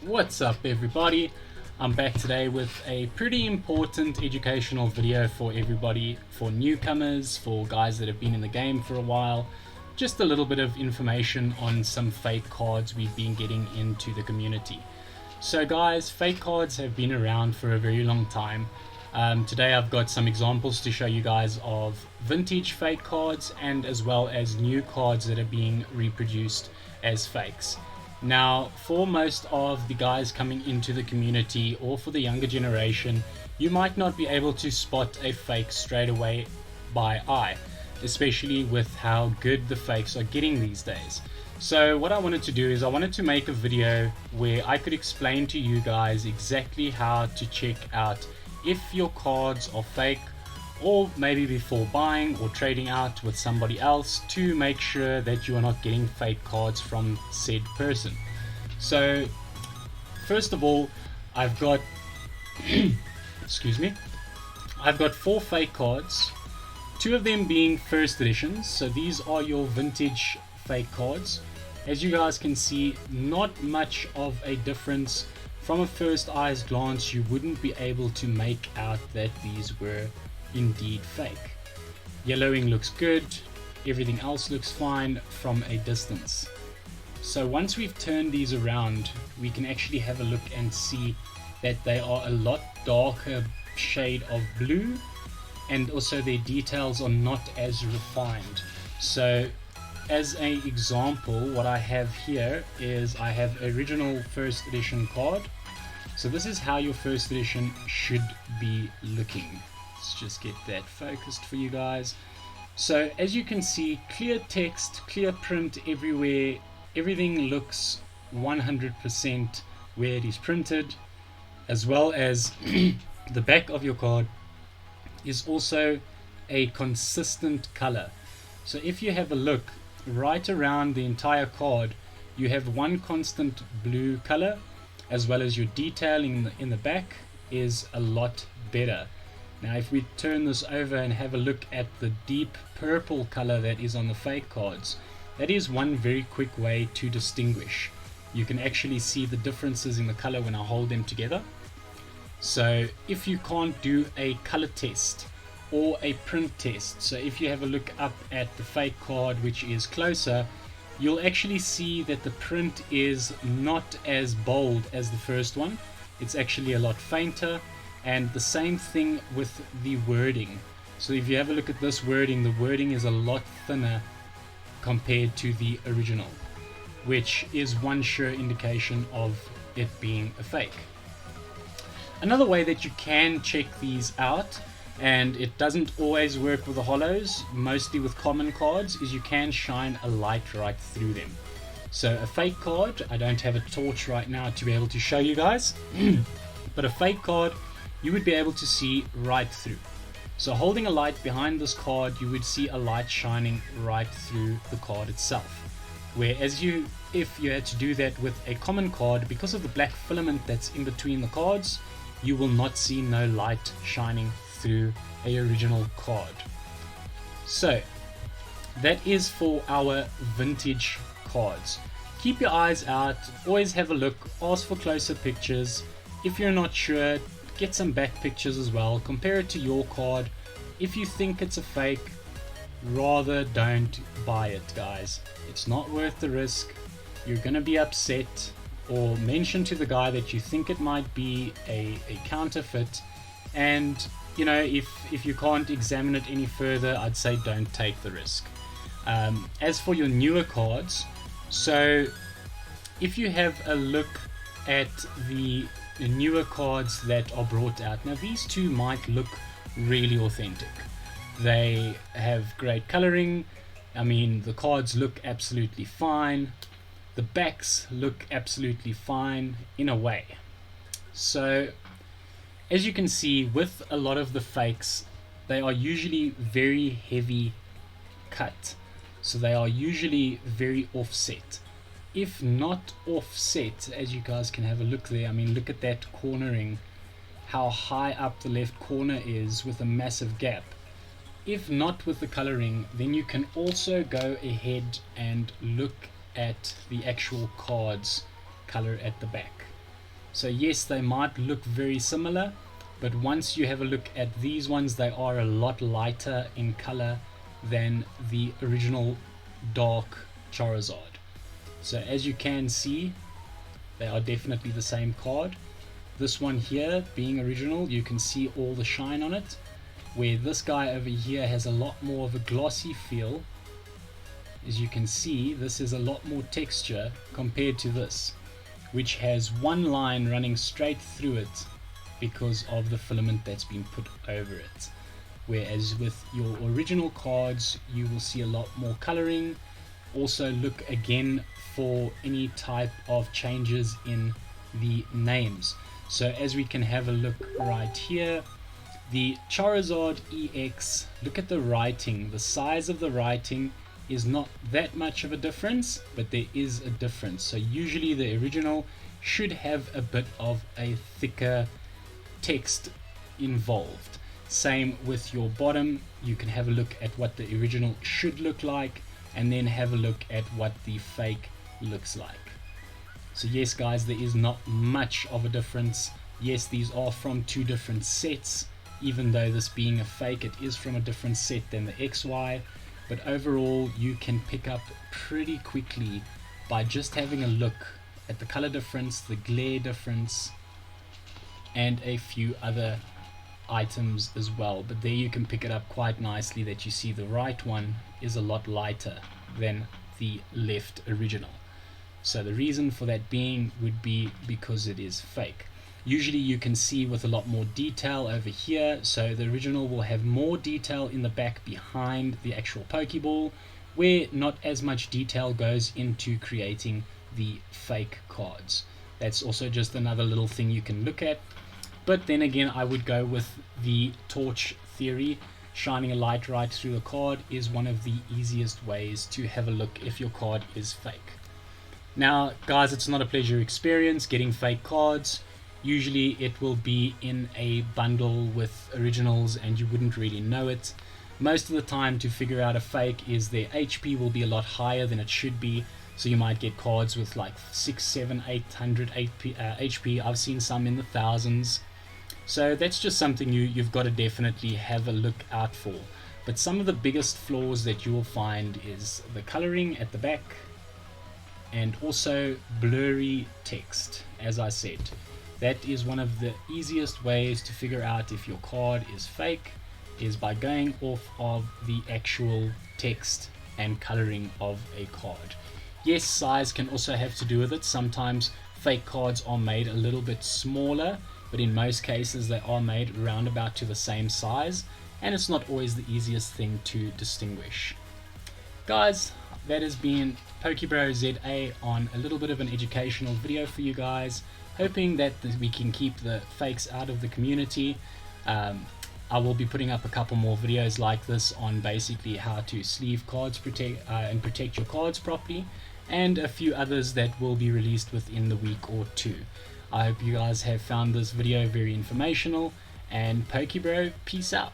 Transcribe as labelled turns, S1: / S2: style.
S1: What's up everybody? I'm back today with a pretty important educational video for everybody, for newcomers, for guys that have been in the game for a while. Just a little bit of information on some fake cards we've been getting into the community. So guys, fake cards have been around for a very long time. Today I've got some examples to show you guys of vintage fake cards and as well as new cards that are being reproduced as fakes. Now, for most of the guys coming into the community or for the younger generation, you might not be able to spot a fake straight away by eye, especially with how good the fakes are getting these days. So what I wanted to do is I wanted to make a video where I could explain to you guys exactly how to check out if your cards are fake, or maybe before buying or trading out with somebody else to make sure that you are not getting fake cards from said person. So first of all, I've got excuse me, I've got 4 fake cards, 2 of them being first editions. So these are your vintage fake cards. As you guys can see, not much of a difference. From a first eye's glance, you wouldn't be able to make out that these were indeed fake. Yellowing looks good, everything else looks fine from a distance. So once we've turned these around, we can actually have a look and see that they are a lot darker shade of blue, and also their details are not as refined. So as an example, what I have here is I have original first edition card. So this is how your first edition should be looking. Let's just get that focused for you guys. So as you can see, clear text, clear print everywhere. Everything looks 100% where it is printed, as well as the back of your card is also a consistent color. So if you have a look right around the entire card, you have one constant blue color, as well as your detailing in the back is a lot better. Now if we turn this over and have a look at the deep purple color that is on the fake cards, that is one very quick way to distinguish. You can actually see the differences in the color when I hold them together. So if you can't do a color test or a print test, so if you have a look up at the fake card which is closer, you'll actually see that the print is not as bold as the first one. It's actually a lot fainter, and the same thing with the wording. So if you have a look at this wording, the wording is a lot thinner compared to the original, which is one sure indication of it being a fake. Another way that you can check these out, and it doesn't always work with the hollows, mostly with common cards, is you can shine a light right through them. So a fake card, I don't have a torch right now to be able to show you guys, but a fake card you would be able to see right through. So holding a light behind this card, you would see a light shining right through the card itself. Whereas if you had to do that with a common card, because of the black filament that's in between the cards, you will not see no light shining through a original card. So that is for our vintage cards. Keep your eyes out, always have a look, ask for closer pictures. If you're not sure, get some back pictures as well, compare it to your card. If you think it's a fake, rather don't buy it, guys. It's not worth the risk. You're gonna be upset, or mention to the guy that you think it might be a counterfeit, and you know, if you can't examine it any further, I'd say don't take the risk. As for your newer cards, so if you have a look at the newer cards that are brought out, now these two might look really authentic. They have great coloring. I mean, the cards look absolutely fine. The backs look absolutely fine in a way. So as you can see, with a lot of the fakes, they are usually very heavy cut. So they are usually very offset. If not offset, as you guys can have a look there, I mean, look at that cornering, how high up the left corner is with a massive gap. If not with the coloring, then you can also go ahead and look at the actual cards color at the back. So yes, they might look very similar, but once you have a look at these ones, they are a lot lighter in color than the original dark Charizard. So as you can see, they are definitely the same card. This one here being original, you can see all the shine on it, where this guy over here has a lot more of a glossy feel. As you can see, this is a lot more texture compared to this, which has one line running straight through it because of the filament that's been put over it. Whereas with your original cards, you will see a lot more coloring. Also look again for any type of changes in the names. So as we can have a look right here, the Charizard EX, look at the writing. The size of the writing is not that much of a difference, but there is a difference. So usually the original should have a bit of a thicker text involved. Same with your bottom, you can have a look at what the original should look like and then have a look at what the fake looks like. So yes guys, there is not much of a difference. Yes, these are from two different sets, even though this being a fake, it is from a different set than the XY. But overall, you can pick up pretty quickly by just having a look at the color difference, the glare difference, and a few other items as well. But there you can pick it up quite nicely that you see the right one is a lot lighter than the left original. So the reason for that being would be because it is fake. Usually you can see with a lot more detail over here, so the original will have more detail in the back behind the actual Pokeball, where not as much detail goes into creating the fake cards. That's also just another little thing you can look at. But then again, I would go with the torch theory. Shining a light right through the card is one of the easiest ways to have a look if your card is fake. Now guys, it's not a pleasure experience getting fake cards. Usually it will be in a bundle with originals and you wouldn't really know it. Most of the time, to figure out a fake is their HP will be a lot higher than it should be. So you might get cards with like 600, 700, 800 HP. I've seen some in the thousands. So that's just something you've got to definitely have a look out for. But some of the biggest flaws that you will find is the coloring at the back and also blurry text, as I said. That is one of the easiest ways to figure out if your card is fake, is by going off of the actual text and coloring of a card. Yes, size can also have to do with it. Sometimes fake cards are made a little bit smaller, but in most cases they are made around about to the same size, and it's not always the easiest thing to distinguish. Guys, that has been PokeBroZA on a little bit of an educational video for you guys, hoping that we can keep the fakes out of the community. I will be putting up a couple more videos like this on basically how to sleeve cards and protect your cards properly, and a few others that will be released within the week or two. I hope you guys have found this video very informational, and PokeBro, peace out.